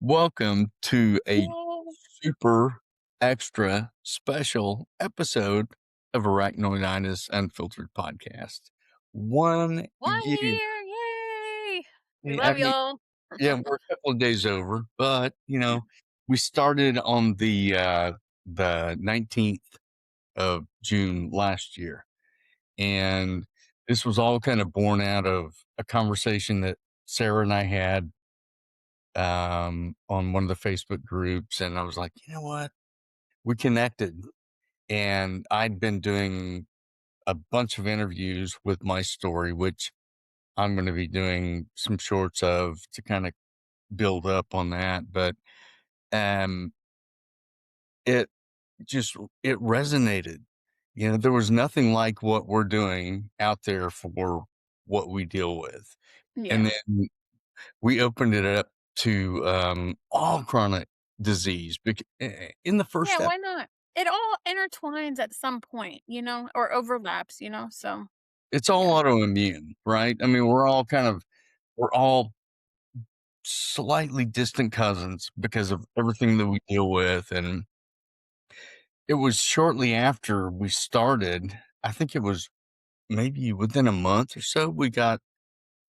Welcome to a Yay! super extra special episode of Arachnoiditis Unfiltered Podcast. 1 year. One year, yay! We I love mean, y'all. yeah, we're a couple of days over, but we started on the 19th of June last year, and this was all kind of born out of a conversation that Sarah and I had on one of the Facebook groups, and I was like, you know what? We connected, and I'd been doing a bunch of interviews with my story, which I'm going to be doing some shorts of to kind of build up on that. But um, it just it resonated. There was nothing like what we're doing out there for what we deal with, and Yes. then we opened it up to all chronic disease. In the Yeah, first why not? It all intertwines at some point, or overlaps, so It's all yeah. autoimmune, right? I mean, we're all slightly distant cousins because of everything that we deal with. And it was shortly after we started, I think it was maybe within a month or so, we got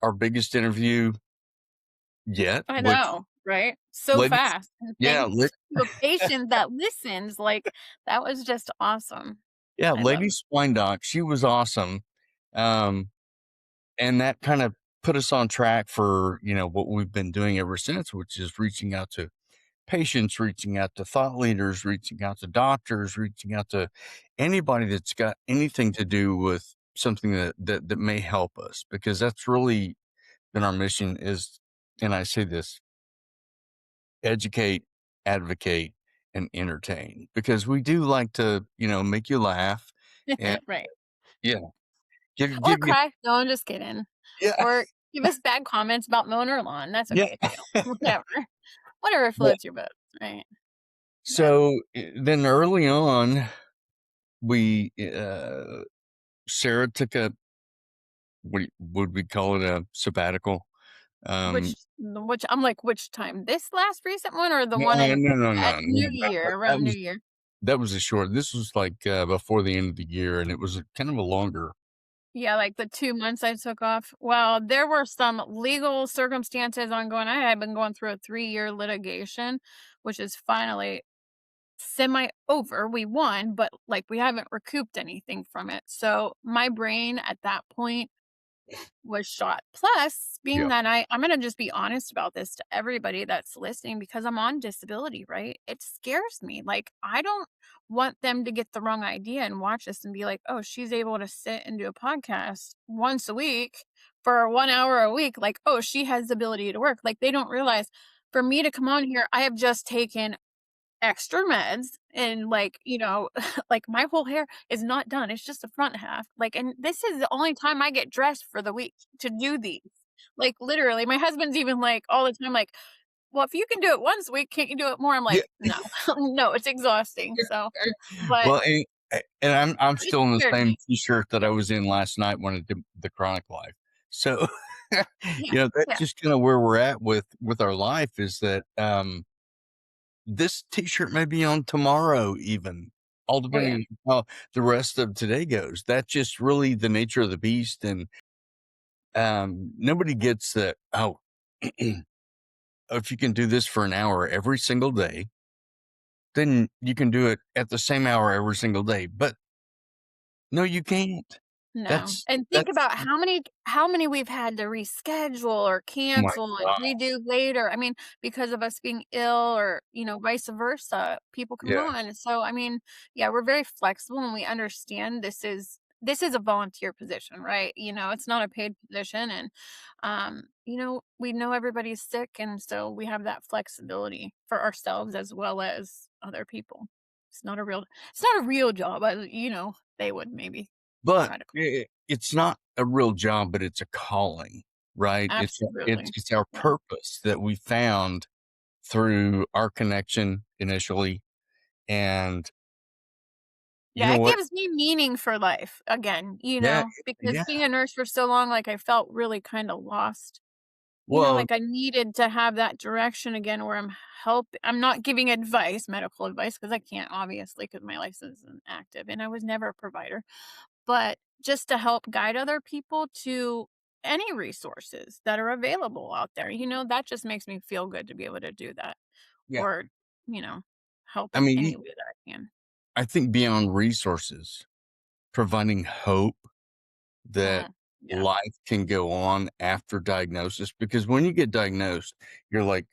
our biggest interview yet, I which know, right? So ladies, fast. And yeah, thanks to a patient that listens, that was just awesome. yeah, I love Lady it. Swine Doc, she was awesome. Um, and that kind of put us on track for, what we've been doing ever since, which is reaching out to patients, reaching out to thought leaders, reaching out to doctors, reaching out to anybody that's got anything to do with something that may help us, because that's really been our mission is, and I say this, educate, advocate, and entertain, because we do like to, make you laugh and Right. yeah, Or give you, cry. No, I'm just kidding. yeah, Or give us bad comments about mowing our lawn. That's yeah. okay too. Whatever. Whatever But floats your boat, right? But so then early on, we, Sarah took a, what would we call it, a sabbatical? Um, which I'm like, which time? This last recent one or the no, one no, no, no, at no, New that Year, that around New was Year? that was a short. This was like before the end of the year, and it was kind of a longer. Yeah, like the 2 months I took off. Well, there were some legal circumstances ongoing. I had been going through a 3-year litigation, which is finally semi over. We won, but we haven't recouped anything from it. So my brain at that point was shot. Plus, being Yeah, that I'm gonna just be honest about this to everybody that's listening because I'm on disability, right? It scares me. I don't want them to get the wrong idea and watch this and be like, oh, she's able to sit and do a podcast once a week for 1 hour a week. Like, oh, she has the ability to work. They don't realize for me to come on here, I have just taken extra meds and my whole hair is not done. It's just the front half. And this is the only time I get dressed for the week to do these. Literally, my husband's even all the time well, if you can do it once a week, can't you do it more? I'm yeah. like, no. No, it's exhausting. So, but Well, and I'm it still in the scared same me. T-shirt that I was in last night when I did the Chronic Life. So, Yeah. that's Yeah. just kind of where we're at with our life. Is that this T-shirt may be on tomorrow, even, all Oh yeah. depending on how the rest of today goes. That's just really the nature of the beast, and nobody gets that. Oh, if you can do this for an hour every single day, then you can do it at the same hour every single day. But no, you can't. No, That's and think that's about how many we've had to reschedule or oh my cancel and god, redo later. I mean, because of us being ill or, vice versa, people come yeah. on. So, I mean, yeah, we're very flexible and we understand this is a volunteer position, right? It's not a paid position and we know everybody's sick and so we have that flexibility for ourselves as well as other people. It's not a real job. They would maybe But try to it's not a real job, but it's a calling, right? It's absolutely. it's our Yeah. purpose that we found through our connection initially, and you Yeah, know it what? gives me meaning for life again, Yeah, because yeah. being a nurse for so long, I felt really kinda lost. Well, Like I needed to have that direction again where I'm not giving advice, medical advice, because I can't obviously because my license isn't active and I was never a provider, but just to help guide other people to any resources that are available out there. That just makes me feel good to be able to do that yeah. or, you know, help I in mean, any way that I can. I think beyond resources, providing hope that Mm, yeah. life can go on after diagnosis, because when you get diagnosed, you're like,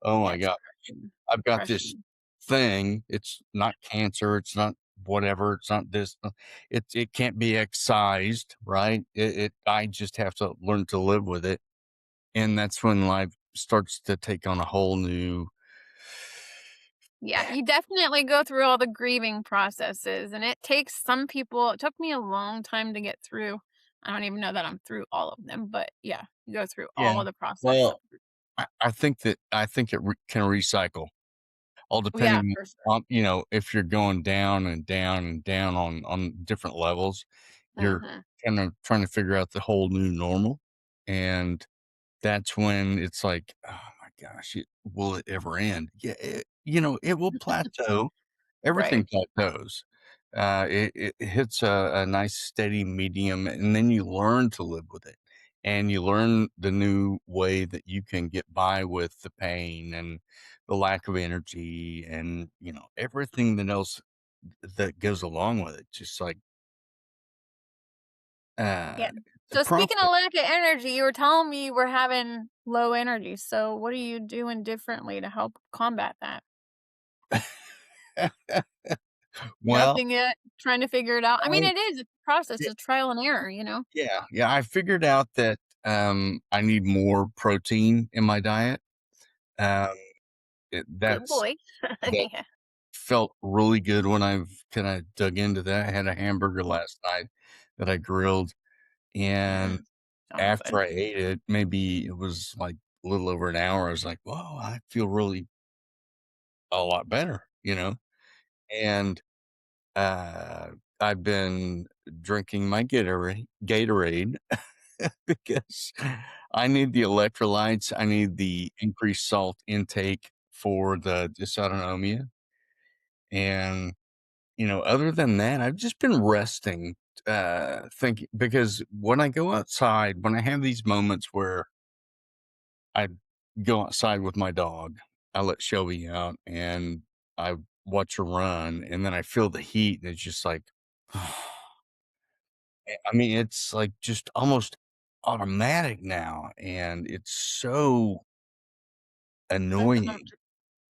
oh Yeah, my it's God, crushing. I've got this Crushing. thing. It's not cancer. It's not whatever. It's not this. It can't be excised, right? I just have to learn to live with it. And that's when life starts to take on a whole new, Yeah, you definitely go through all the grieving processes, and it took me a long time to get through. I don't even know that I'm through all of them, but yeah, you go through yeah. all of the process of Well, I think it can recycle, all yeah, depending for sure. on, if you're going down and down and down on different levels, you're Mhm. kind of trying to figure out the whole new normal. And that's when it's like, oh my gosh, will it ever end? Yeah, it will plateau. Right. Everything plateaus. It hits a nice steady medium, and then you learn to live with it. And you learn the new way that you can get by with the pain and the lack of energy and, everything that else that goes along with it. Just like, uh, Yeah. the So speaking process. of lack of energy, you were telling me we're having low energy. So what are you doing differently to help combat that? Well, Nothing yet. Trying to figure it out. I mean, I it is a process, it's trial and error. yeah, I figured out that, I need more protein in my diet. Um, it Good that's boy. that Yeah. felt really good when I've kinda dug into that. I had a hamburger last night that I grilled, and Mm. Sounds after good. I ate it, maybe it was, like, a little over an hour, I was like, "Whoa, I feel really a lot better," you know? And, uh, I've been drinking my Gatorade because I need the electrolytes, I need the increased salt intake for the dysautonomia, and, other than that, I've just been resting, thinking because when I go outside, when I have these moments where I go outside with my dog, I let Shelby out, and I watch her run, and then I feel the heat, and it's just like I mean, it's, like, just almost automatic now, and it's so annoying. Uncomfortable.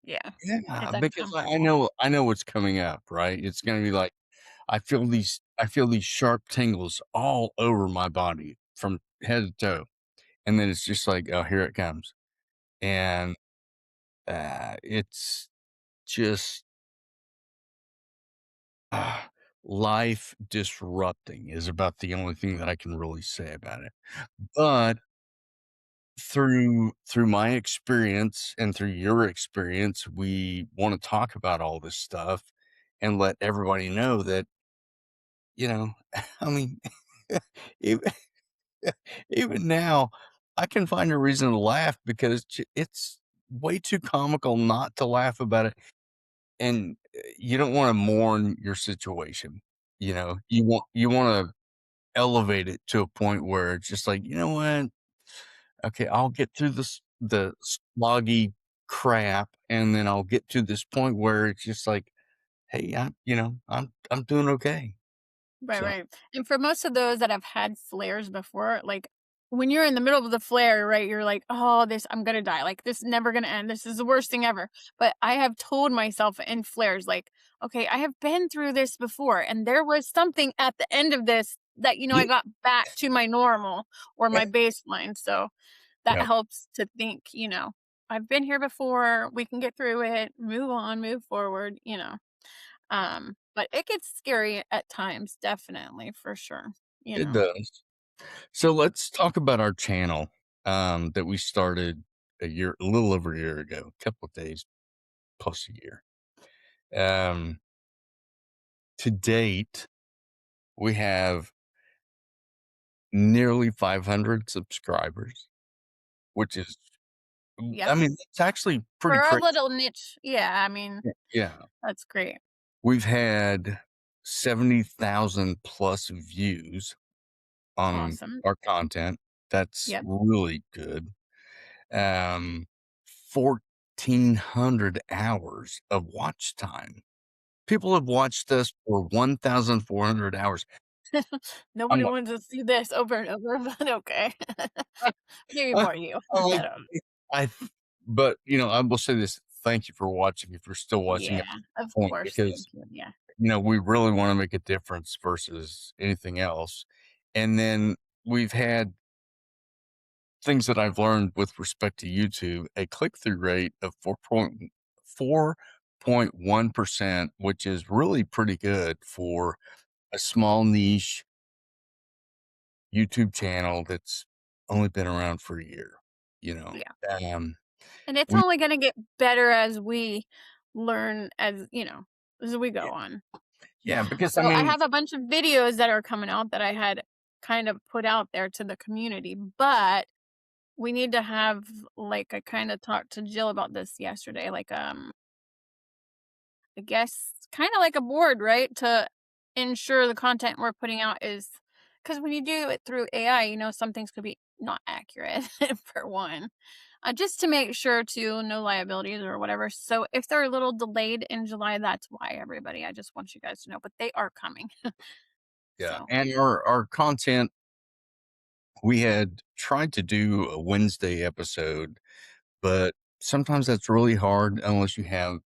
Yeah. Yeah, It's because I uncomfortable. know I know what's coming up, right? It's gonna be like, I feel these sharp tingles all over my body from head to toe, and then it's just like, "Oh, here it comes." And, it's just, ah, life disrupting is about the only thing that I can really say about it. But through my experience and through your experience, we wanna talk about all this stuff and let everybody know that, you know, I mean, even even now, I can find a reason to laugh because it's way too comical not to laugh about it, and, you don't wanna mourn your situation, you wanna elevate it to a point where it's just like, "You know what? Okay, I'll get through the sloggy crap, and then I'll get to this point where it's just like, hey, I'm doing okay." Right, So, right. And for most of those that have had flares before, like when you're in the middle of the flare, right, you're like, oh, I'm gonna die. Like this is never gonna end. This is the worst thing ever. But I have told myself in flares, like, okay, I have been through this before, and there was something at the end of this that, I yeah, got back to my normal or yeah, my baseline. So that yeah, helps to think, I've been here before. We can get through it, move on, move forward. But it gets scary at times, definitely, for sure, you it know? does. So let's talk about our channel, that we started a little over a year ago, a couple of days plus a year. Um, to date, we have nearly 500 subscribers. which is, Yep. I mean, it's actually pretty For a crazy. little niche. Yeah, I mean, Yeah. that's great. We've had 70,000 plus views on Awesome. our content. That's Yep. really good. Um, 1,400 hours of watch time. People have watched us for 1,400 hours. I'm Nobody like, wants to see this over and over, but okay. Maybe I more you. I'm I like, don't know. I but, I will say this, thank you for watching if you're still watching Yeah, at this of point course, because, thank you, yeah. we really wanna make a difference versus anything else. And then we've had things that I've learned with respect to YouTube, a click-through rate of 4.1%, which is really pretty good for a small niche YouTube channel that's only been around for a year, you know? Yeah, Um, and it's we only gonna get better as we learn as we go on. Yeah, because I So, I mean, have a bunch of videos that are coming out that I had kind of put out there to the community, but we need to have, like, I kinda talked to Jill about this yesterday, like, I guess kind of like a board, right? To ensure the content we're putting out is because when you do it through AI, some things could be not accurate for one. Just to make sure to no liabilities or whatever. So if they're a little delayed in July, that's why everybody. I just want you guys to know, but they are coming. yeah, So and our content, we had tried to do a Wednesday episode, but sometimes that's really hard unless you have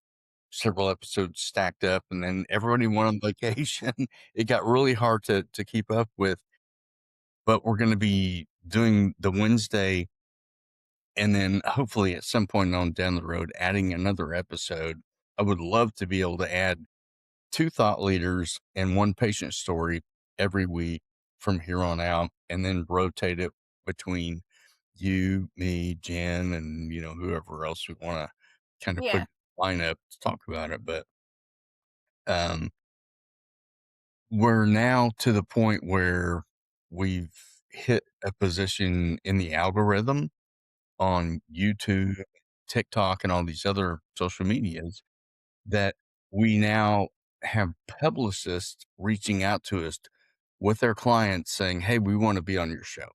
several episodes stacked up and then everybody went on vacation. It got really hard to keep up with, but we're gonna be doing the Wednesday and then hopefully at some point on down the road, adding another episode. I would love to be able to add 2 thought leaders and 1 patient story every week from here on out, and then rotate it between you, me, Jen, and, whoever else we wanna kinda put yeah, line up to talk about it, but, um, we're now to the point where we've hit a position in the algorithm on YouTube, TikTok, and all these other social medias that we now have publicists reaching out to us with their clients saying, "Hey, we want to be on your show."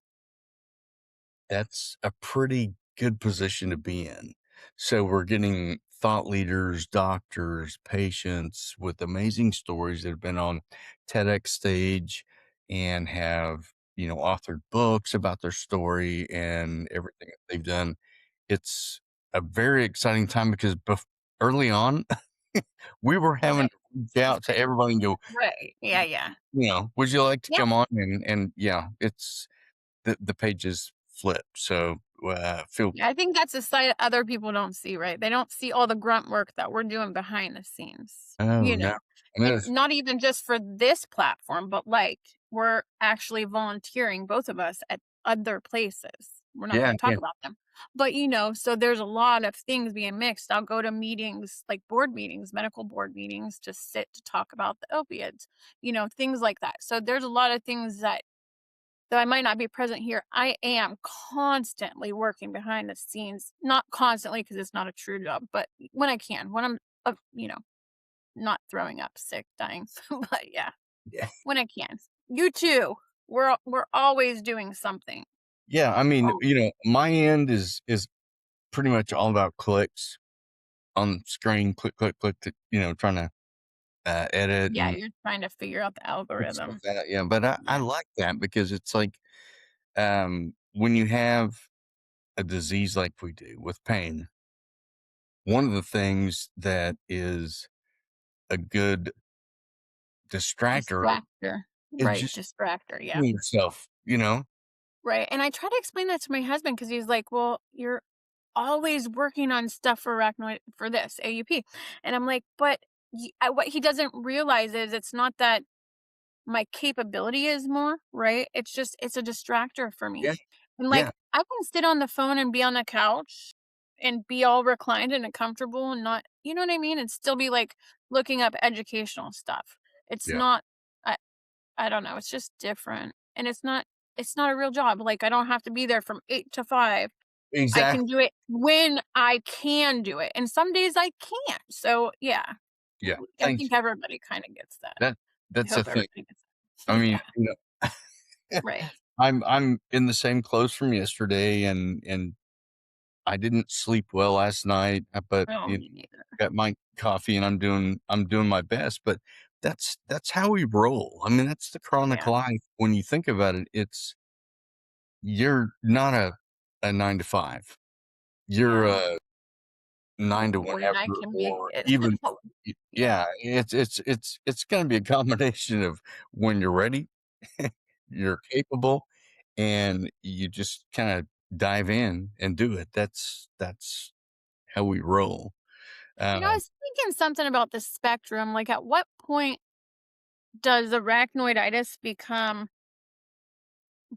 That's a pretty good position to be in. So we're getting thought leaders, doctors, patients with amazing stories that have been on TEDx stage and have, authored books about their story and everything that they've done. It's a very exciting time because early on, we were having right. to reach out to everybody and go, Right. Yeah, yeah. "Would you like to Yeah. come on?" And yeah, it's the pages flip. So, feel Yeah, I think that's a side other people don't see, right? They don't see all the grunt work that we're doing behind the scenes, oh, no. And And there's not even just for this platform, but like we're actually volunteering, both of us, at other places. We're not yeah, going to yeah, talk about them. But so there's a lot of things being mixed. I'll go to meetings, like board meetings, medical board meetings, to sit to talk about the opiates, things like that. So there's a lot of things that though I might not be present here, I am constantly working behind the scenes. Not constantly because it's not a true job, but when I can, when I'm, not throwing up, sick, dying. But yeah, yeah. when I can. You too. We're always doing something. Yeah, I mean, Oh, my end is pretty much all about clicks on screen, click, click, click, to, trying to, edit yeah, and you're trying to figure out the stuff algorithm. like that, yeah, but I Yeah. like that because it's like, when you have a disease like we do with pain, one of the things that is a good distractor Distractor. is Right, just distractor, yeah. doing yourself, you know? Right, and I try to explain that to my husband because he's like, "Well, you're always working on stuff for arachnoid for this AUP," and I'm like, "But what he doesn't realize is it's not that my capability is more, right? It's just it's a distractor for me, Yeah, and yeah, like I can sit on the phone and be on the couch and be all reclined and comfortable and not, you know what I mean, and still be like looking up educational stuff. It's yeah. not. I don't know, it's just different, and it's not a real job, like, I don't have to be there from 8 to 5. I exactly. can do it when I can do it, and some days I can't. So, yeah, Yeah, I thanks. think everybody kinda gets that. That I that's the hope thing. everybody gets I that. mean, Yeah, right. I'm in the same clothes from yesterday, and I didn't sleep well last night, but Oh, me neither. got my coffee and I'm doing my best. But that's how we roll. I mean, that's the chronic Yeah. life. When you think about it, it's you're not a 9 to 5. You're Yeah. a 9 to Or I whenever, can make or it. even Yeah, yeah. It's going to be a combination of when you're ready, you're capable, and you just kind of dive in and do it. That's how we roll. I Um, was thinking something about the spectrum, like, at what point does arachnoiditis become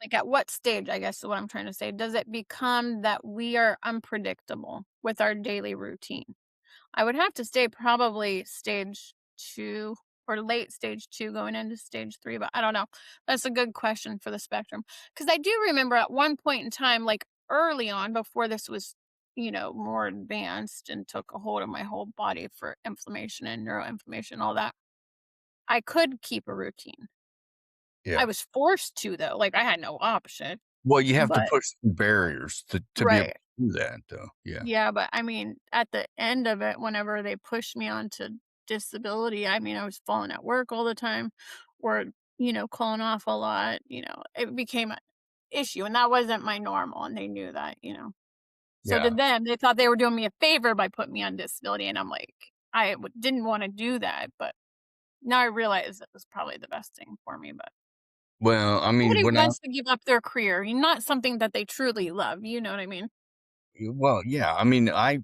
like, at what stage, I guess is what I'm trying to say, does it become that we are unpredictable with our daily routine? I would have to say probably stage 2 or late stage 2 going into stage 3, but I don't know. That's a good question for the spectrum. Because I do remember at one point in time, like, early on before this was, more advanced and took a hold of my whole body for inflammation and neuroinflammation, all that, I could keep a routine. yeah. I was forced to, though, like, I had no option, Well, you have to but push through barriers to be able right. to do that, though. Yeah, Yeah, but I mean, at the end of it, whenever they pushed me onto disability, I mean, I was falling at work all the time or, calling off a lot, it became an issue and that wasn't my normal and they knew that. So to yeah. them, they thought they were doing me a favor by putting me on disability and I'm like, didn't want to do that, but now I realize it was probably the best thing for me, but Well, I mean, nobody when I wants to give up their career, not something that they truly love, you know what I mean? well, yeah, I mean, I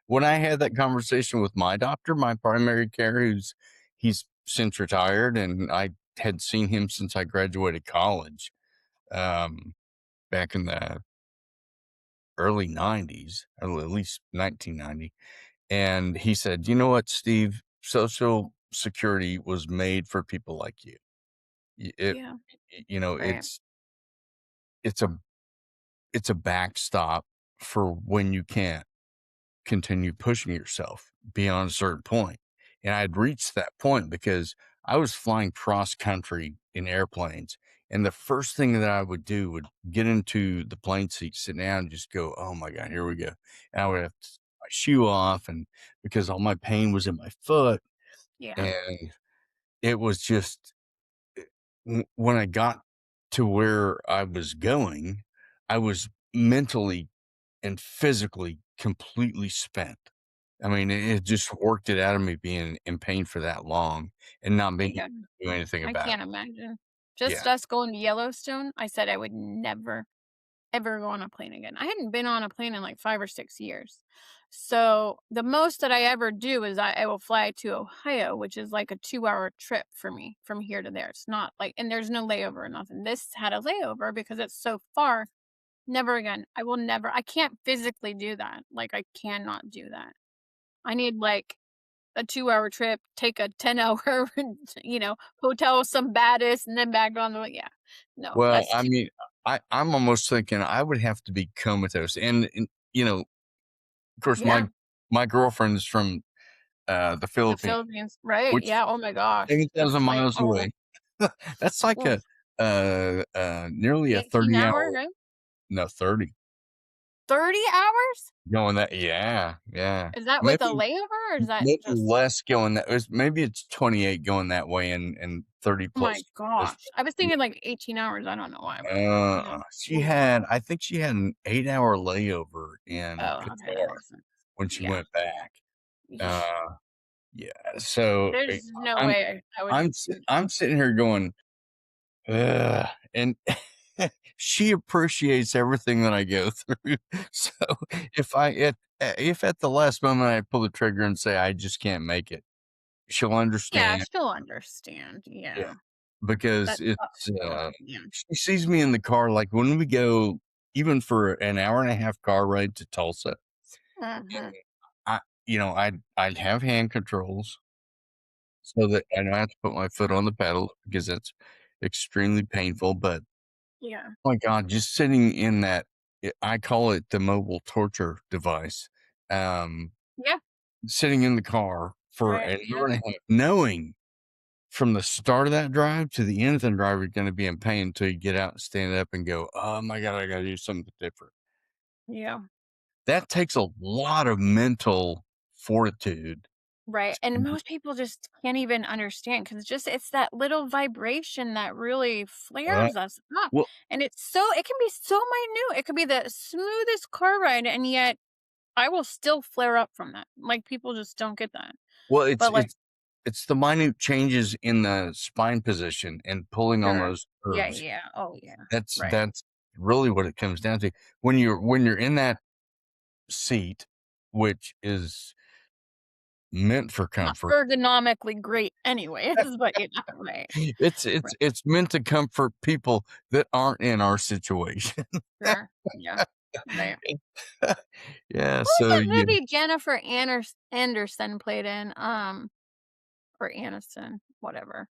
when I had that conversation with my doctor, my primary care, he's since retired, and I had seen him since I graduated college, um, back in the early '90s, or at least 1990. And he said, "You know what, Steve? Social Security was made for people like you. Y- It, Yeah, you know, right. it's a it's a backstop for when you can't continue pushing yourself beyond a certain point." And I had reached that point because I was flying cross country in airplanes. And the first thing that I would do would get into the plane seat, sit down, and just go, "Oh my God, here we go." And I would have to take my shoe off, and because all my pain was in my foot. Yeah, And it was just when I got to where I was going, I was mentally and physically completely spent. I mean, it just worked it out of me being in pain for that long and not being able yeah. to do anything I about it. can't imagine. Just Yeah. us going to Yellowstone, I said I would never, ever go on a plane again. I hadn't been on a plane in like 5 or 6 years. So, the most that I ever do is I will fly to Ohio, which is like a 2-hour trip for me from here to there. It's not like and there's no layover or nothing. This had a layover because it's so far. Never again. I will never I can't physically do that. Like, I cannot do that. I need, like, a 2-hour trip, take a 10-hour, hotel with some baddest, and then back on the yeah. No, Well, that's I too mean, I'm almost thinking I would have to be comatose. And of course, yeah, my girlfriend's from the the Philippines, Philippines, right, which yeah, oh my gosh, that's 10,000 like, miles oh, away. That's like oof, nearly a 18 hour, 30-hour, right? no, 30 30 hours? going that. Yeah, yeah. Is that with a Maybe layover, or is that maybe just less going maybe it's 28 going that way, and 30 oh my plus this gosh, I was way. thinking like 18 hours, I don't know why, but, oof. I think she had an 8-hour layover in Oh, okay, that Qatar makes sense. when she Yeah. went back. Yeah. Uh, yeah, so, There's no I'm way I would I'm sitting here going, "Ugh," and she appreciates everything that I go through. So, if at the last moment I pull the trigger and say, "I just can't make it," she'll yeah, understand. she'll understand, Yeah, yeah. because That's yeah. she sees me in the car, like, when we go even for an hour and a half car ride to Tulsa, Mhm. I I'd have hand controls so that I don't have to put my foot on the pedal because that's extremely painful. But, Yeah. oh my god, just sitting in that I call it the mobile torture device. Um, Yeah, Sitting in the car for right, an yeah, hour and a half, knowing from the start of that drive to the end of the drive, you're gonna be in pain until you get out and stand up and go, "Oh my god, I gotta do something different." yeah. That takes a lot of mental fortitude Right, and to most people just can't even understand because it's that little vibration that really uh, flares us up, well and it can be so minute, it could be the smoothest car ride, and yet I will still flare up from that, like, people just don't get that, well, it's but, like it's it's the minute changes in the spine position and pulling on sure. those Yeah, nerves. yeah, oh, yeah, right. That's really what it comes down to. When you're in that seat, which is meant for Not comfort. ergonomically great anyways, but, right, right, It's meant to comfort people that aren't in our situation. sure, yeah, right. Yeah, What was so that you movie Jennifer Anderson played in, or Aniston, whatever?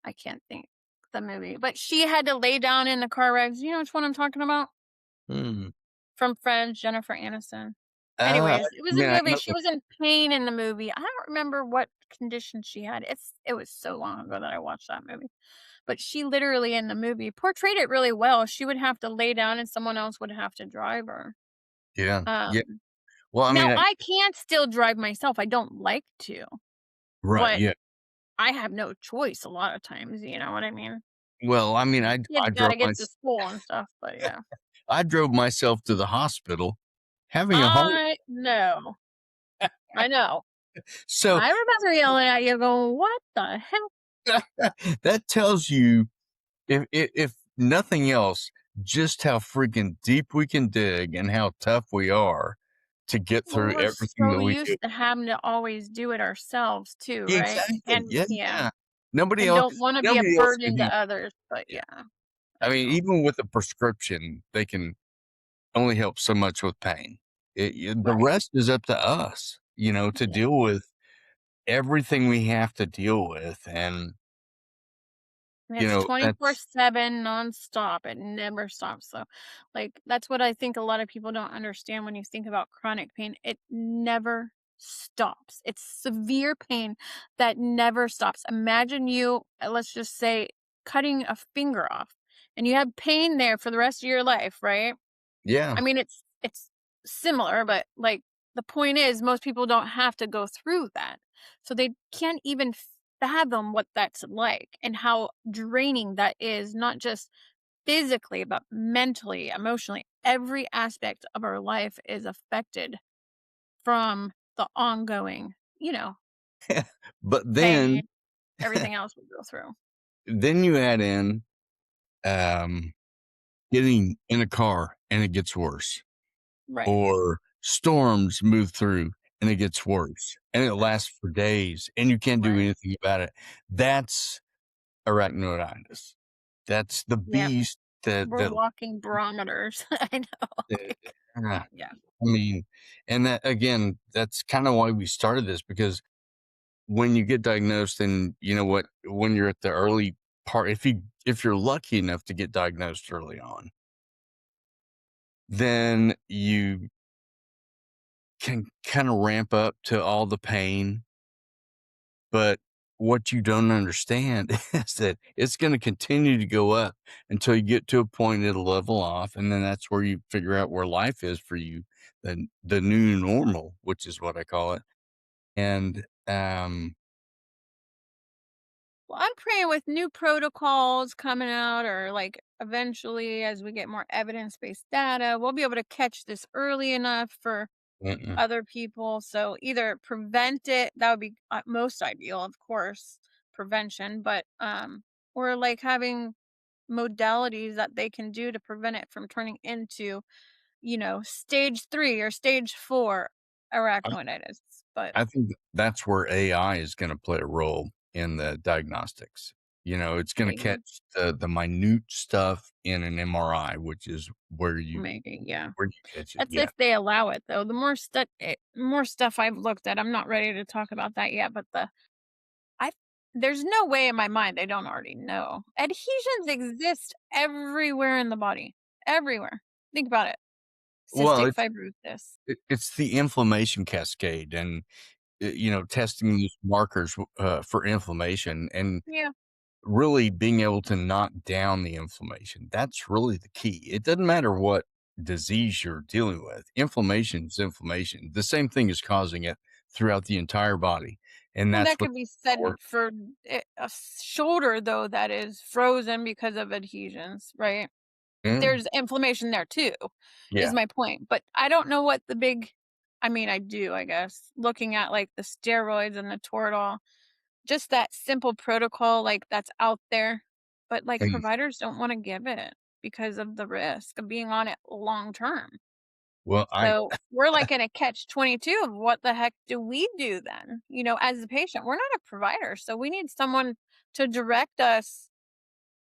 I can't think the movie, but she had to lay down in the car rides. You know which one I'm talking about? mm, From Friends, Jennifer Aniston. I Anyways, it was a mean, I movie. know She the was in pain in the movie. I don't remember what condition she had. It was so long ago that I watched that movie. But she literally in the movie portrayed it really well. She would have to lay down and someone else would have to drive her. yeah, yeah. Um Well, I mean, Now I can still drive myself. I don't like to, right, but yeah. I have no choice a lot of times, you know what I mean? Well, I mean, Kids gotta get to school and stuff, but yeah. I drove myself to the hospital having a heart. I know. I know. So I remember yelling at you going, "What the hell?" that tells you, if nothing else, just how freaking deep we can dig and how tough we are to get Well, through we're everything so that we do. used to having to always do it ourselves too, right? Exactly. And Yeah, yeah, yeah. Nobody and else don't wanna be a nobody else burden can to help. others, but Yeah. yeah, I I mean, know. even with a prescription, they can only help so much with pain. The Right. rest is up to us, to Yeah. deal with everything we have to deal with, and, And it's that's 24/7 nonstop, it never stops, so, like, that's what I think a lot of people don't understand when you think about chronic pain, it never stops. It's severe pain that never stops. Imagine you, let's just say, cutting a finger off, and you have pain there for the rest of your life, right? yeah. I mean, it's similar, but, like, the point is most people don't have to go through that. So they can't even fathom what that's like and how draining that is, not just physically, but mentally, emotionally. Every aspect of our life is affected from the ongoing, But pain, everything else we go through. then you add in, um, getting in a car and it gets worse, Right. or storms move through and it gets worse, and it Right. lasts for days, and you can't do Right. anything about it. That's arachnoiditis. That's the Yep. beast that We're that walking barometers. I know. that Like, ah, yeah. I mean, and that again, that's kinda why we started this, because when you get diagnosed, and you know what, when you're at the early part, if you're lucky enough to get diagnosed early on, then you can kinda ramp up to all the pain, but what you don't understand is that it's gonna continue to go up until you get to a point it'll level off, and then that's where you figure out where life is for you, the new normal, which is what I call it, and, Well, I'm praying with new protocols coming out, or like eventually, as we get more evidence based data, we'll be able to catch this early enough for mm-mm. other people. So either prevent it, that would be most ideal, of course, prevention, but, or like having modalities that they can do to prevent it from turning into, stage 3 or stage 4 arachnoiditis. But I think that's where AI is gonna play a role in the diagnostics. It's gonna maybe, catch the minute stuff in an MRI, which is maybe, yeah. where you catch it, That's yeah. if they allow it, though. The more stuff I've looked at, I'm not ready to talk about that yet, but I there's no way in my mind they don't already know. Adhesions exist everywhere in the body, everywhere. Think about it. Well, cystic fibrosis. it's the inflammation cascade and, testing these markers, for inflammation and Yeah. really being able to knock down the inflammation. That's really the key. It doesn't matter what disease you're dealing with. Inflammation is inflammation. The same thing is causing it throughout the entire body, and Well, that's that what could be said work. for shoulder, though, that is frozen because of adhesions, right? Mm, There's inflammation there too, is yeah. my point. But I don't know what the big, I mean, I do, I guess, looking at like the steroids and the Toradol, just that simple protocol, like that's out there. But like And providers don't want to give it because of the risk of being on it long term. well, I So we're like in a catch 22 of what the heck do we do then? As a patient, we're not a provider. So we need someone to direct us.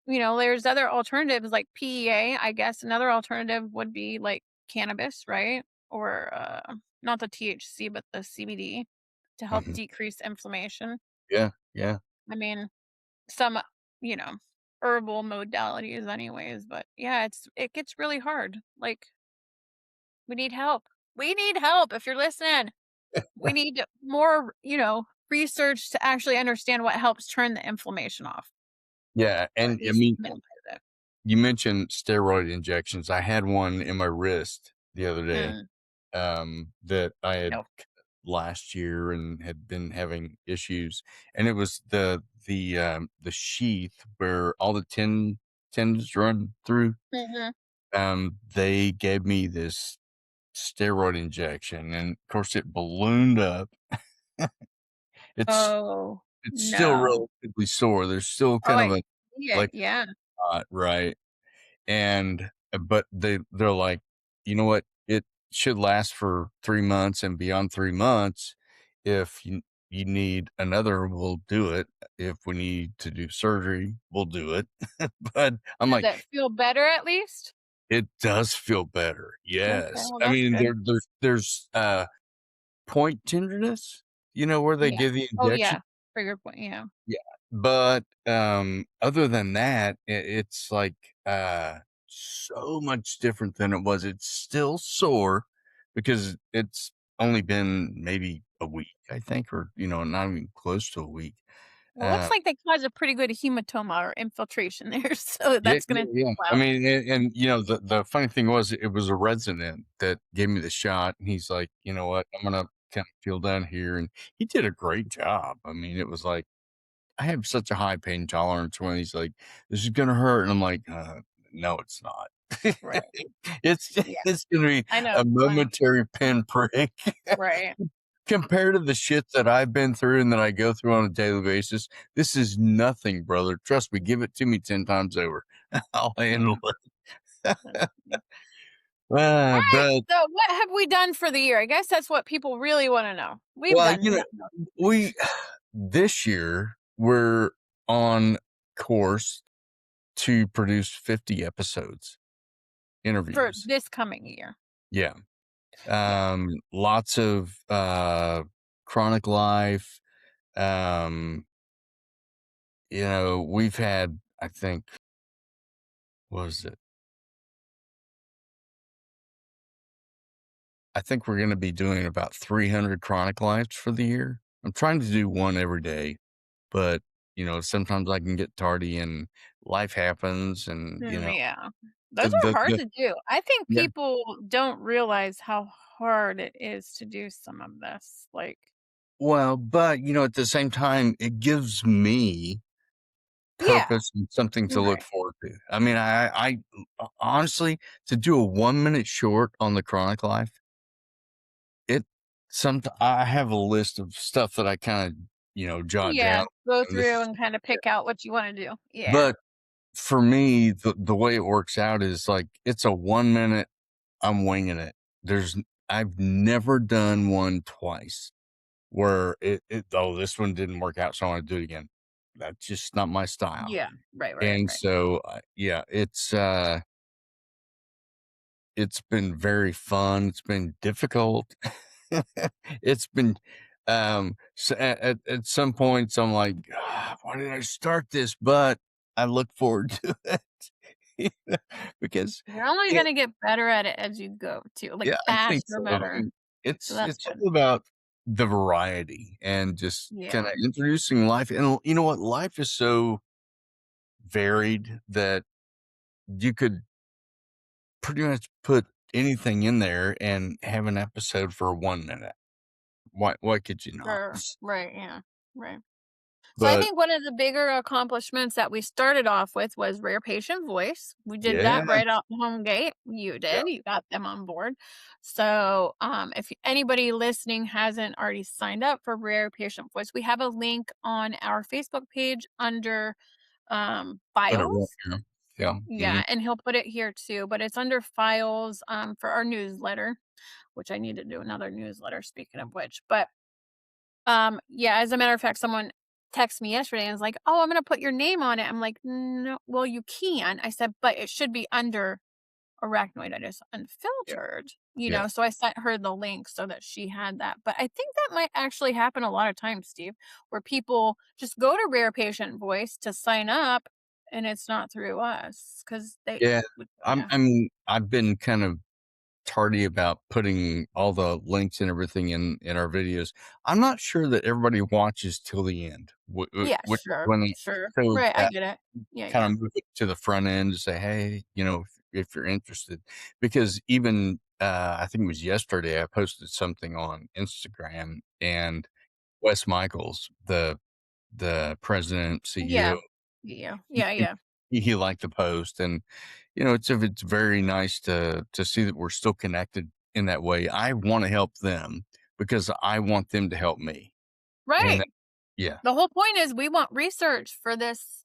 There's other alternatives like PEA. I guess another alternative would be like cannabis, right? Or not the THC, but the CBD to help mhm. decrease inflammation. Yeah, yeah, I mean, some, you know, herbal modalities anyways, but yeah, it gets really hard. Like we need help. We need help if you're listening. We need more, research to actually understand what helps turn the inflammation off yeah, or at and I least mean, minimize it. you mentioned steroid injections. I had one in my wrist the other day, Mm, that I had no. last year and had been having issues, and it was the sheath where all the tendons run through. Mhm. They gave me this steroid injection, and of course it ballooned up. It's Oh, it's still no. relatively sore. There's still Oh, kind of I a see it, like yeah. right? And but they're like, you know what? It should last for 3 months, and beyond 3 months, if you need another, we'll do it. If we need to do surgery, we'll do it. But I'm Does like, it feel better at least? it does feel better. Okay, Yes. well, I that's mean, good. there's point tenderness, where they Yeah. give the Oh, injection. yeah. Trigger point, yeah. Yeah, but, other than that, it's like, so much different than it was. It's still sore because it's only been maybe a week, I think, or, not even close to a week. Well, looks Uh, like they caused a pretty good hematoma or infiltration there, so yeah, that's yeah, gonna take yeah. a I while. mean, and, the funny thing was it was a resident that gave me the shot, and he's like, "You know what? I'm gonna kinda feel down here," and he did a great job. I mean, it was like I have such a high pain tolerance when he's like, "This is gonna hurt," and I'm like, no, it's not. Right. It's Yeah. it's gonna be I know, a it's funny. momentary pinprick Right. compared to the shit that I've been through and that I go through on a daily basis. This is nothing, brother. Trust me, give it to me 10 times over. I'll handle Yeah, it. that's funny. Alright, But so what have we done for the year? I guess that's what people really wanna know. We've well, done nothing. we this year, we're on course to produce 50 episodes, For interviews. this coming year. Yeah. Yeah. Lots of, chronic life. Um, we've had, I think, what was it? I think we're gonna be doing about 300 chronic lives for the year. I'm trying to do one every day, but, sometimes I can get tardy and life happens and, Yeah. the Those are the hard the to do. I think yeah. people don't realize how hard it is to do some of this, like Well, but, at the same time, it gives me yeah, purpose and something to look right. forward to. I mean, honestly, to do a 1 minute short on the chronic life, it I have a list of stuff that I kind of, jot Yeah, down. go And this through is, and kinda yeah. pick out what you wanna do. Yeah. But for me, the way it works out is like it's a 1 minute, I'm winging it. I've never done one twice where oh, this one didn't work out, so I want to do it again. That's just not my style. Yeah. Right, right, And right. so, yeah, it's been very fun. It's been difficult. It's been, so at some points, I'm like, "Ah, why did I start this?" But I look forward to it. Because You're only it, gonna get better at it as you go too, like yeah, I think faster, so. I better. mean, So that's it's good. all about the variety and just kind Yeah, of introducing life. And you know what? Life is so varied that you could pretty much put anything in there and have an episode for 1 minute. Why could you not? sure. Right, yeah. Right. So I But think one of the bigger accomplishments that we started off with was rare patient voice. We did yeah, that right out the home gate. You yeah, did. You got them on board. So if anybody listening hasn't already signed up for rare patient voice, we have a link on our Facebook page under put it right files. here. Yeah, Yeah, and he'll put it here too, but it's under files for our newsletter, which I need to do another newsletter speaking of which. But yeah, as a matter of fact, someone texted me yesterday and was like, "Oh, I'm gonna put your name on it." I'm like, "No, well, you can." I said, "But it should be under Arachnoiditis yeah, Unfiltered." yeah, So I sent her the link so that she had that. But I think that might actually happen a lot of times, Steve, where people just go to Rare Patient Voice to sign up, and it's not through us because they, yeah. yeah, I mean, I've been kind of tardy about putting all the links and everything in our videos. I'm not sure that everybody watches till the end. yeah, Which sure, when sure, so right, I get it, yeah, kind yeah, of move it to the front end to say, hey, if you're interested, because even I think it was yesterday I posted something on Instagram and Wes Michaels, the president CEO, yeah, yeah, he, yeah, he yeah. he liked the post, and it's very nice to see that we're still connected in that way. I want to help them because I want them to help me, and Right. yeah, The whole point is we want research for this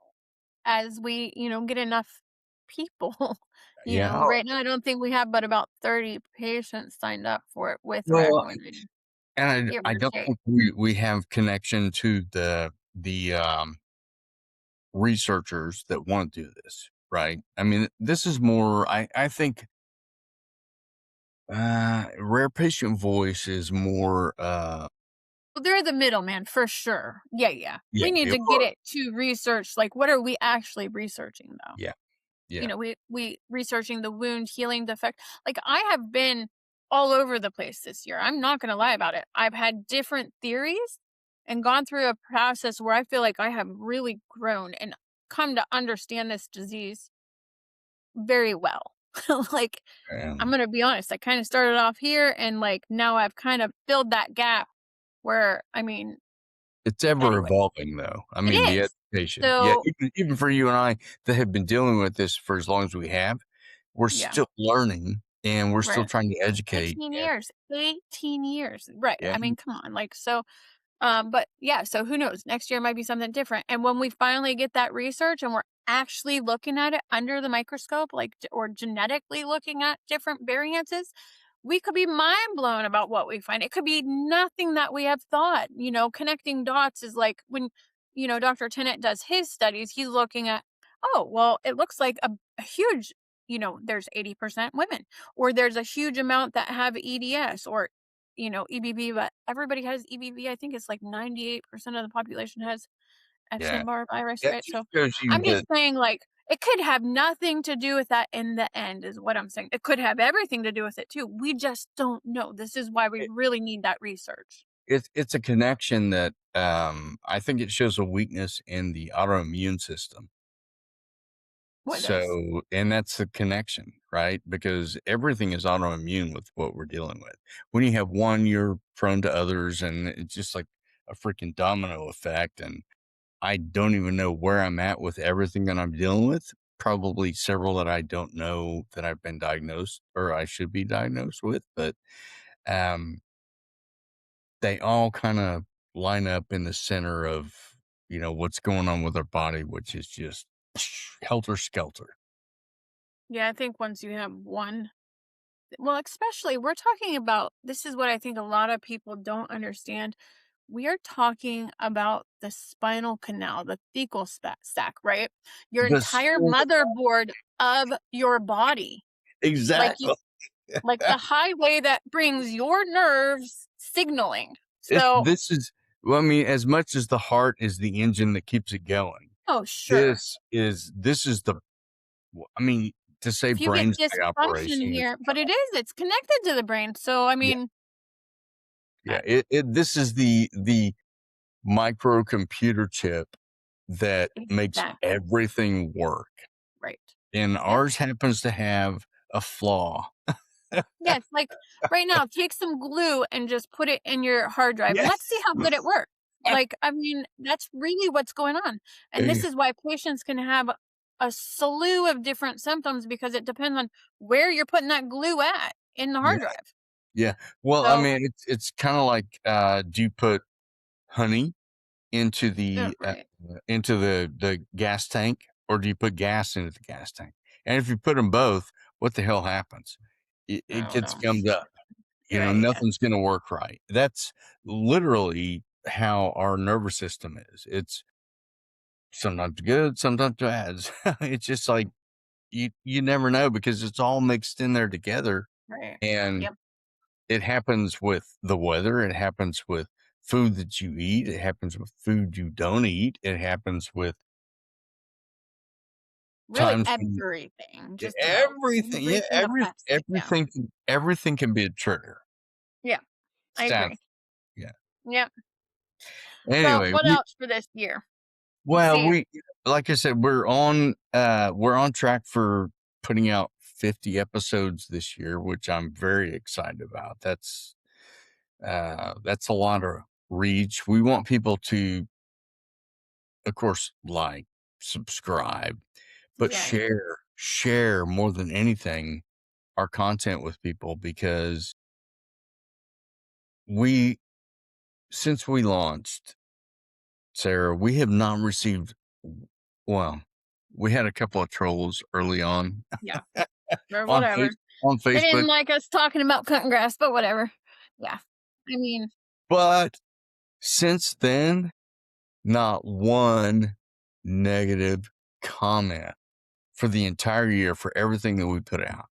as we, get enough people. yeah. Right now I don't think we have but about 30 patients signed up for it with Well, arachnoid, and give I or don't take. think we have connection to the researchers that want to do this, right? I mean, this is more. I think rare patient voice is more. Well, they're the middleman for sure. Yeah, yeah. Yeah, We need it, to get it to research, like, what are we actually researching, though? yeah, yeah, We researching the wound healing defect. Like, I have been all over the place this year. I'm not gonna lie about it. I've had different theories and gone through a process where I feel like I have really grown and come to understand this disease very well. Like, I'm and gonna be honest, I kind of started off here and like now I've kind of filled that gap where it's ever anyway, evolving, though. I it mean, the is. education, yeah, So even for you and I that have been dealing with this for as long as we have, we're yeah, still learning and we're still right. trying to educate. 18 And years. 18 years. Right. yeah, I mean, come on. Like, so but yeah, so who knows? Next year might be something different. And when we finally get that research and we're actually looking at it under the microscope, like, or genetically looking at different variances, we could be mind blown about what we find. It could be nothing that we have thought. Connecting dots is like when, Dr. Tennant does his studies, he's looking at, oh, well, it looks like a huge, there's 80% women, or there's a huge amount that have EDS, or EBV, but everybody has EBV. I think it's like 98% of the population has yeah, Epstein-Barr virus, that right? just So shows you I'm that just saying, like, it could have nothing to do with that in the end, is what I'm saying. It could have everything to do with it too. We just don't know. This is why we really need that research. it's a connection that I think it shows a weakness in the autoimmune system. What does? So, and that's the connection, right? Because everything is autoimmune with what we're dealing with. When you have one, you're prone to others, and it's just like a freaking domino effect. And I don't even know where I'm at with everything that I'm dealing with. Probably several that I don't know that I've been diagnosed or I should be diagnosed with, but um, they all kind of line up in the center of what's going on with our body, which is just helter skelter. Yeah, I think once you have one, well, especially we're talking about, this is what I think a lot of people don't understand. We are talking about the spinal canal, the thecal sac, right? Your The entire soul, motherboard of your body. Like exactly. like the highway that brings your nerves signaling. It's So, this is well, I mean, as much as the heart is the engine that keeps it going, oh, sure. this is the I mean, to say If you get brain state dysfunction operation is here, but it's connected to the brain. So, I yeah, mean, yeah. This is the microcomputer chip that makes exactly. everything work, Right. and Yep. ours happens to have a flaw. Yes, like, right now, take some glue and just put it in your hard drive, and Yeah. let's see how good it works. Like, I mean, that's really what's going on, and this is why patients can have a slew of different symptoms because it depends on where you're putting that glue at in the Yeah, hard drive. yeah. Well, I So mean, it's kinda like, do you put honey into right. into the gas tank, or do you put gas into the gas tank? And if you put them both, what the hell happens? It Oh, gets no. gummed up. Right, yeah. Nothing's gonna work right. That's literally how our nervous system is. It's sometimes good, sometimes bad. It's just like you never know because it's all mixed in there together, Right. and Yep. it happens with the weather, it happens with food that you eat, it happens with food you don't eat, it happens with Really times when everything, just about everything, yeah, everything affects it, yeah. everything can be a trigger. Yeah, I Sad, agree. yeah. Yep. So, Anyway, what we else for this year? Let's well, see. we like I said, we're on track for putting out 50 episodes this year, which I'm very excited about. That's a lot of reach. We want people to, of course, like, subscribe, but Yeah, share more than anything our content with people because we since we launched, Sarah, we have not received well, we had a couple of trolls early on yeah, or on whatever. on They didn't Facebook, like us talking about cutting grass, but whatever. Yeah. I mean, but since then, not one negative comment for the entire year for everything that we put out.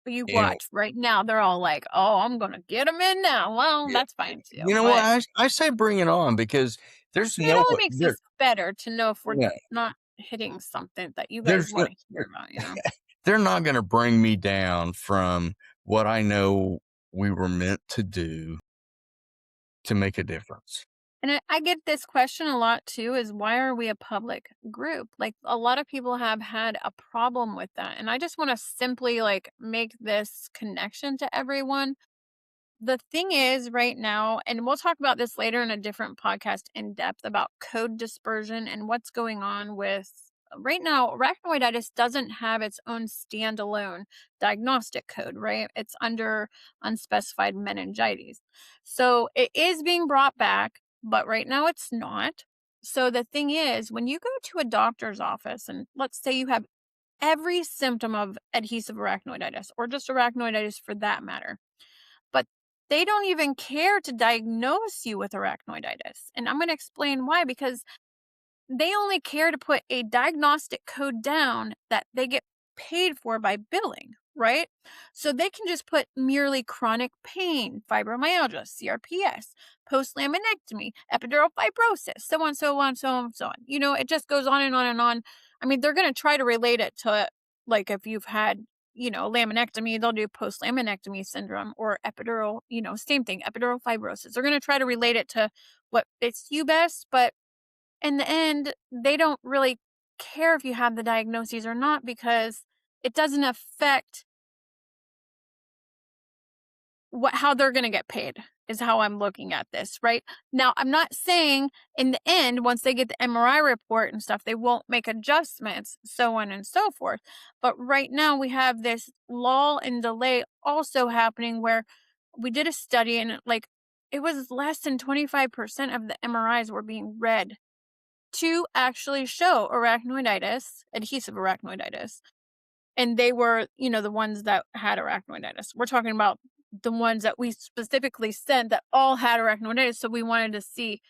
you And watch right now, they're all like, "Oh, I'm gonna get them in now." Well, yeah, that's fine too, you know what? but I say bring it on because there's it no only way makes us better to know if we're yeah, not hitting something that you guys there's no wanna hear about, you know? they're not gonna bring me down from what I know we were meant to do to make a difference. And I get this question a lot too is why are we a public group? Like a lot of people have had a problem with that. And I just want to simply like make this connection to everyone. The thing is right now, and we'll talk about this later in a different podcast in depth about code dispersion and what's going on with right now, arachnoiditis doesn't have its own standalone diagnostic code, right? It's under unspecified meningitis. So it is being brought back, but right now it's not. So the thing is, when you go to a doctor's office and let's say you have every symptom of adhesive arachnoiditis or just arachnoiditis for that matter, but they don't even care to diagnose you with arachnoiditis. And I'm going to explain why because they only care to put a diagnostic code down that they get paid for by billing, right? So they can just put merely chronic pain, fibromyalgia, CRPS, post laminectomy, epidural fibrosis, so on, so on, so on, so on. You know, it just goes on and on and on. I mean, they're going to try to relate it to like if you've had, laminectomy, they'll do post laminectomy syndrome or epidural, same thing, epidural fibrosis. They're going to try to relate it to what fits you best, but in the end, they don't really care if you have the diagnoses or not because it doesn't affect how they're going to get paid is how I'm looking at this, right? Now, I'm not saying in the end once they get the MRI report and stuff they won't make adjustments, so on and so forth. But right now we have this lull and delay also happening where we did a study and like it was less than 25% of the MRIs were being read to actually show arachnoiditis, adhesive arachnoiditis. And they were, the ones that had arachnoiditis. We're talking about the ones that we specifically sent that all had arachnoiditis. So we wanted to see,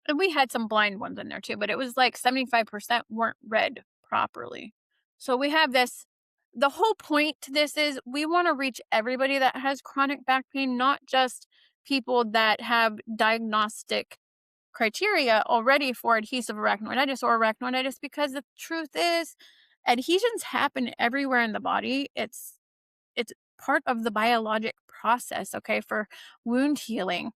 and we had some blind ones in there too, but it was like 75% weren't read properly. So we have this. The whole point to this is we want to reach everybody that has chronic back pain, not just people that have diagnostic criteria already for adhesive arachnoiditis or arachnoiditis because the truth is adhesions happen everywhere in the body. It's part of the biologic process, okay, for wound healing.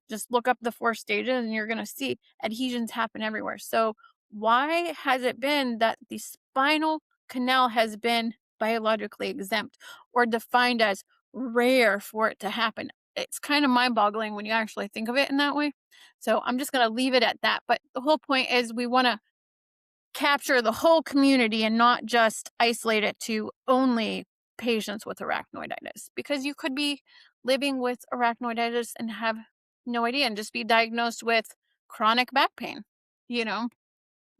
Just look up the 4 stages and you're gonna see adhesions happen everywhere. So why has it been that the spinal canal has been biologically exempt or defined as rare for it to happen? It's kind of mind-boggling when you actually think of it in that way. So I'm just gonna leave it at that. But the whole point is we wanna capture the whole community and not just isolate it to only patients with arachnoiditis, because you could be living with arachnoiditis and have no idea and just be diagnosed with chronic back pain, you know,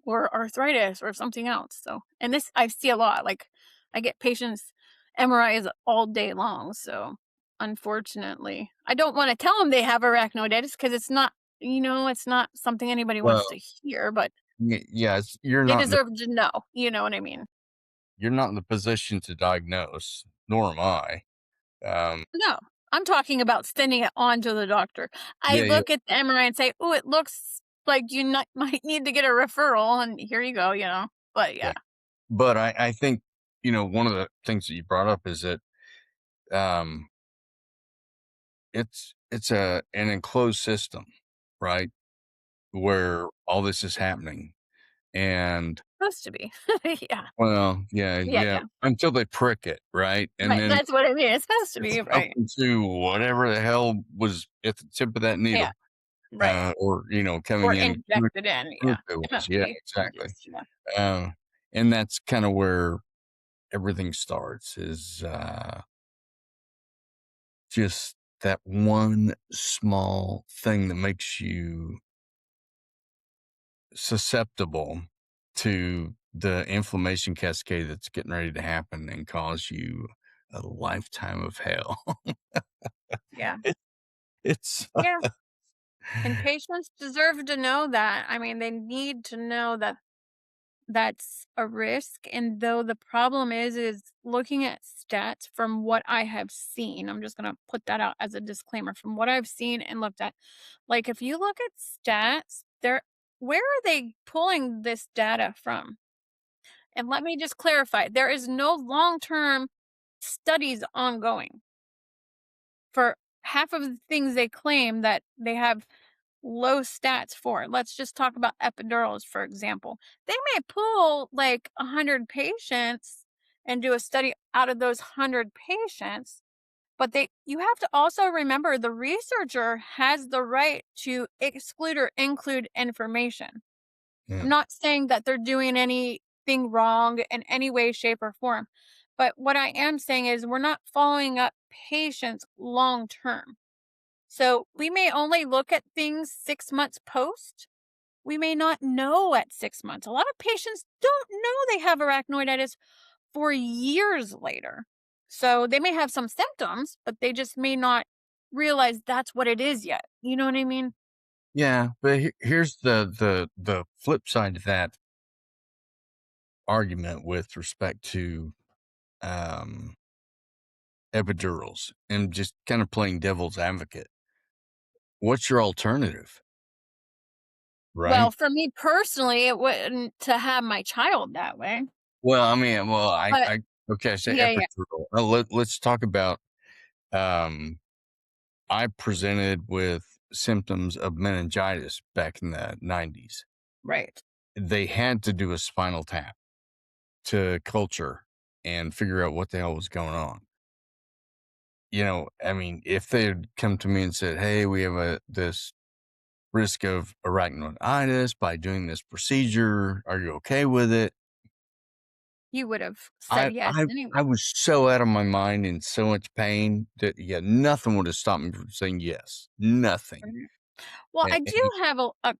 or arthritis or something else. So, and this I see a lot. Like, I get patients MRIs all day long. So, unfortunately, I don't want to tell them they have arachnoiditis because it's not, it's not something anybody wants Well, to hear, but yes, they deserve to know, you know what I mean? you're not in the position to diagnose, nor am I. Um, No, I'm talking about sending it on to the doctor. I yeah, yeah, look at the MRI and say, "Oh, it looks like you might need to get a referral," and here you go, you know? But yeah. yeah, But I think, one of the things that you brought up is that, um, it's an enclosed system, right? Where all this is happening. And, supposed to be. Yeah, well, yeah, yeah, yeah, yeah. until they prick it, right? And Right, then that's what I mean, it's supposed to it's be, up right. into whatever the hell was at the tip of that Yeah, needle, right. or, coming Or in injected in, yeah. was. Yeah, MFK, exactly. just, yeah. Um, and that's kinda where everything starts is, just that one small thing that makes you susceptible to the inflammation cascade that's getting ready to happen and cause you a lifetime of hell. Yeah, It it's yeah, and patients deserve to know that. I mean, they need to know that that's a risk, and though the problem is looking at stats from what I have seen, I'm just gonna put that out as a disclaimer, from what I've seen and looked at, like, if you look at stats, they're where are they pulling this data from? And let me just clarify, there is no long-term studies ongoing for half of the things they claim that they have low stats for. Let's just talk about epidurals, for example. They may pull like 100 patients and do a study out of those 100 patients, but you have to also remember the researcher has the right to exclude or include information. Yeah, I'm not saying that they're doing anything wrong in any way, shape, or form. But what I am saying is we're not following up patients long term. So we may only look at things 6 months post. We may not know at 6 months. A lot of patients don't know they have arachnoiditis for years later. So they may have some symptoms, but they just may not realize that's what it is yet. You know what I mean? yeah, but here's the flip side to that argument with respect to, um, epidurals and just kinda playing devil's advocate. What's your alternative, Well, right? for me personally, it wouldn't to have my child that way. Well, I mean, well, But I okay, I say yeah, yeah, epidural. Let's talk about, um, I presented with symptoms of meningitis back in the '90s. right. They had to do a spinal tap to culture and figure out what the hell was going on. I mean, if they had come to me and said, "Hey, we have this risk of arachnoiditis by doing this procedure. Are you okay with it?" You would have said I yes I anyway. I was so out of my mind in so much pain that, yeah, nothing would have stopped me from saying yes. Nothing. Mhm. Well, I do And have a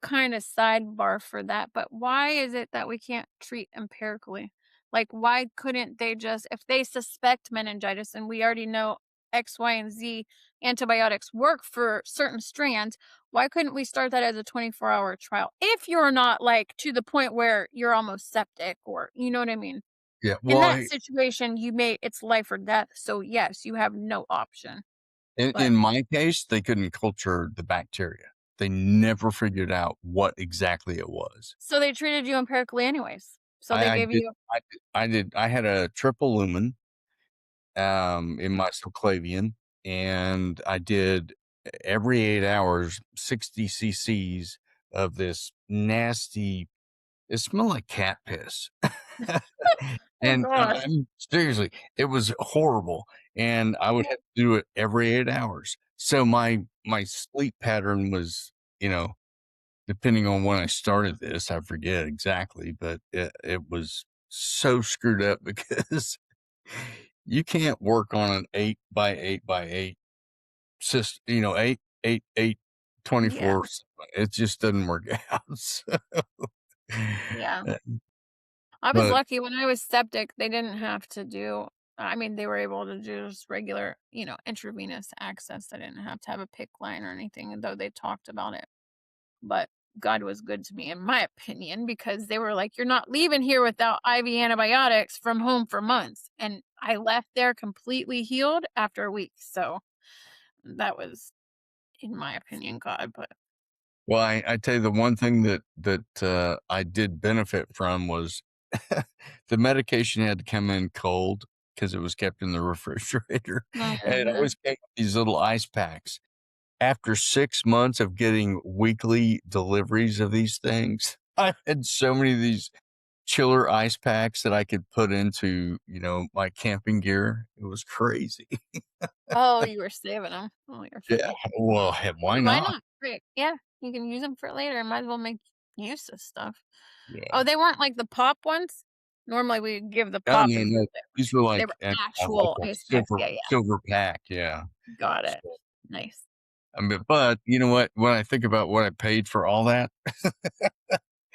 kind of sidebar for that, but why is it that we can't treat empirically? Like, why couldn't they just, if they suspect meningitis and we already know X, Y, and Z antibiotics work for certain strands, why couldn't we start that as a 24-hour trial? If you're not like to the point where you're almost septic or, you know what I mean? yeah, In well, that situation, it's life or death. So, yes, you have no option. But in my case, they couldn't culture the bacteria. They never figured out what exactly it was. so they treated you empirically anyways. So they I gave did you I had a triple lumen, in mm, my subclavian, and I did every 8 hours, 60 cc's of this nasty it smelled like cat piss. oh And gosh. seriously, it was horrible, and I would have to do it every 8 hours. So my sleep pattern was, you know, depending on when I started this, I forget exactly, but it was so screwed up because you can't work on an 8 by 8 by 8 system, you know, 8, 8, 8, Yeah. 24. It just doesn't work out. So, Yeah. uh, I was but lucky when I was septic, they didn't have to do I mean, they were able to do just regular, intravenous access. They didn't have to have a PIC line or anything, though they talked about it. But God was good to me, in my opinion, because they were like, "You're not leaving here without IV antibiotics from home for months." And I left there completely healed after a week. So that was, in my opinion, God. But well, I tell you the one thing that I did benefit from was the medication had to come in cold because it was kept in the refrigerator, and it Mhm. always came with these little ice packs. After 6 months of getting weekly deliveries of these things, I had so many of these chiller ice packs that I could put into, my camping gear. It was crazy. Oh, you were saving them. Oh, you're Yeah, funny. well, heck, why Why not? not? Great. Yeah, you can use them for later. Might as well make use of stuff. Oh, Yeah. they weren't like the pop ones? Normally, we give the No, pop no, as no. These were they like, were like actual a ice packs. silver Yeah, yeah. silver pack, yeah. Got it. So, Nice. I mean, but you know what? When I think about what I paid for all that, that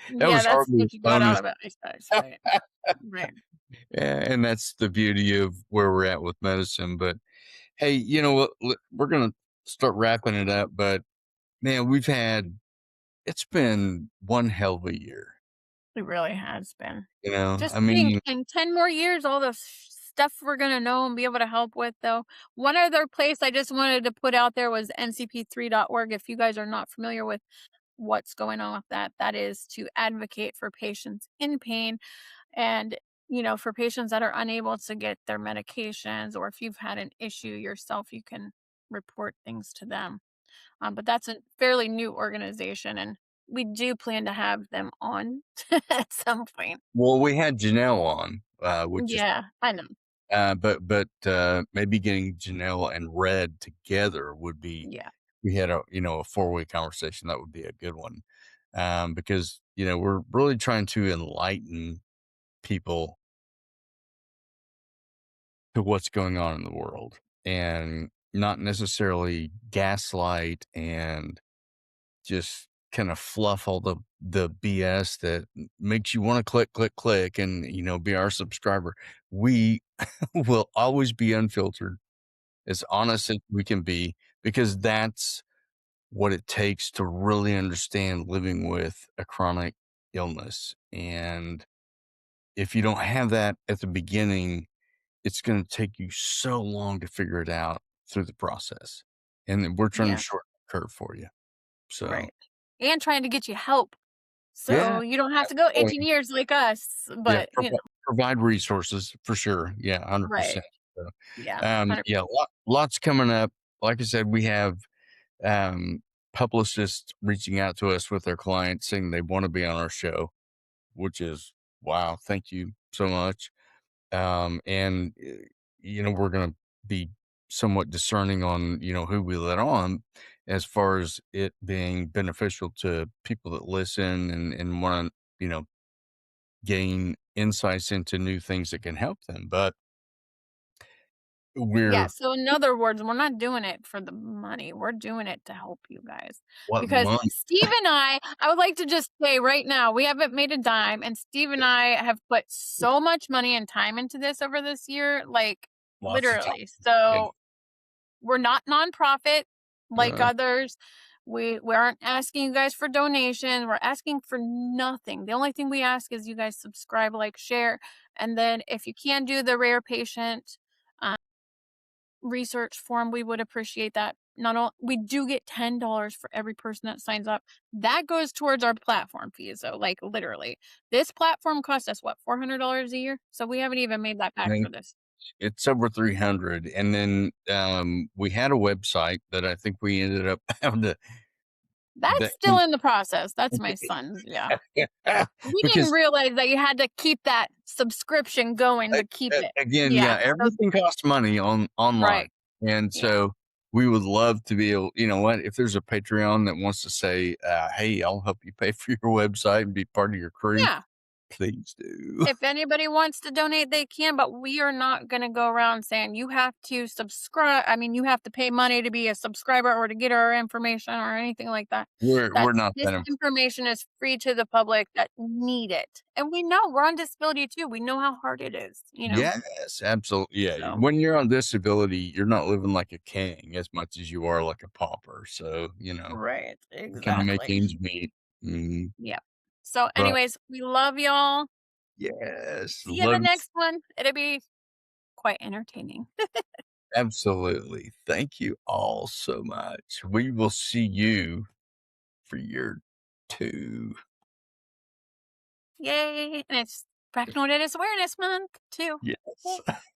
Yeah, was that's hardly a what you got out bonus. of it, ice packs, right. Right. Yeah, and that's the beauty of where we're at with medicine. But hey, you know what? We're gonna start wrapping it up. But man, it's been one hell of a year. It really has been. I Just think mean, in 10 more years, all the stuff we're gonna know and be able to help with, though. One other place I just wanted to put out there was ncp3.org. If you guys are not familiar with what's going on with that, that is to advocate for patients in pain and, for patients that are unable to get their medications, or if you've had an issue yourself, you can report things to them. But that's a fairly new organization, and we do plan to have them on at some point. well, we had Janelle on, which is Yeah, I know. but maybe getting Janelle and Red together would be Yeah. we had a 4-way conversation, that would be a good one. Because, we're really trying to enlighten people to what's going on in the world and not necessarily gaslight and just kind of fluff all the BS that makes you want to click, click, click and, be our subscriber. We will always be unfiltered, as honest as we can be, because that's what it takes to really understand living with a chronic illness. And if you don't have that at the beginning, it's going to take you so long to figure it out through the process. And then we're trying to Yeah, shorten the curve for you. So, right. And trying to get you help, yeah, so you don't have to go oh, 18 years like us, yeah, but, provide resources for sure. Yeah, right. 100%. So, Yeah, yeah, 100%. lots coming up. Like I said, we have um, publicists reaching out to us with their clients saying they want to be on our show, which is wow. Thank you so much. And we're going to be somewhat discerning on, who we let on as far as it being beneficial to people that listen and want to, gain insights into new things that can help them. But Yeah, we're so in other words, we're not doing it for the money, we're doing it to help you guys. what Because month? Steve and I would like to just say right now, we haven't made a dime, and Steve and I have put so much money and time into this over this year, like, Lots of time. literally. Yeah. So, we're not nonprofit like Uh, others. We aren't asking you guys for donation, we're asking for nothing. The only thing we ask is you guys subscribe, like, share, and then if you can do the rare patient, uh research form, we would appreciate that. not all we do get $10 for every person that signs up. That goes towards our platform fees, though, like, literally. This platform costs us, what, $400 a year? So we haven't even made that back I for this. It's over 300. And then we had a website that I think we ended up having to That's that still in the process. That's my son's, yeah. We didn't because realize that you had to keep that subscription going to keep it. again, Yeah, yeah, so everything costs money online. right, And yeah. so we would love to be able, you know what, if there's a Patreon that wants to say, hey, I'll help you pay for your website and be part of your crew, Yeah. please do. If anybody wants to donate, they can, but we are not gonna go around saying, "You have to subscribe." I mean, you have to pay money to be a subscriber or to get our information or anything like that. We're That not this that. information is free to the public that need it. And we know we're on disability too. We know how hard it is, you know? Yes, absolutely. Yeah. So When you're on disability, you're not living like a king as much as you are like a pauper. So, right, kind of make exactly. ends meet. Mm, Yep. So but anyways, we love y'all. yes, See you the love, next one. It'll be quite entertaining. absolutely. Thank you all so much. We will see you for year 2. Yay. And it's Arachnoiditis Awareness Month too. Yes.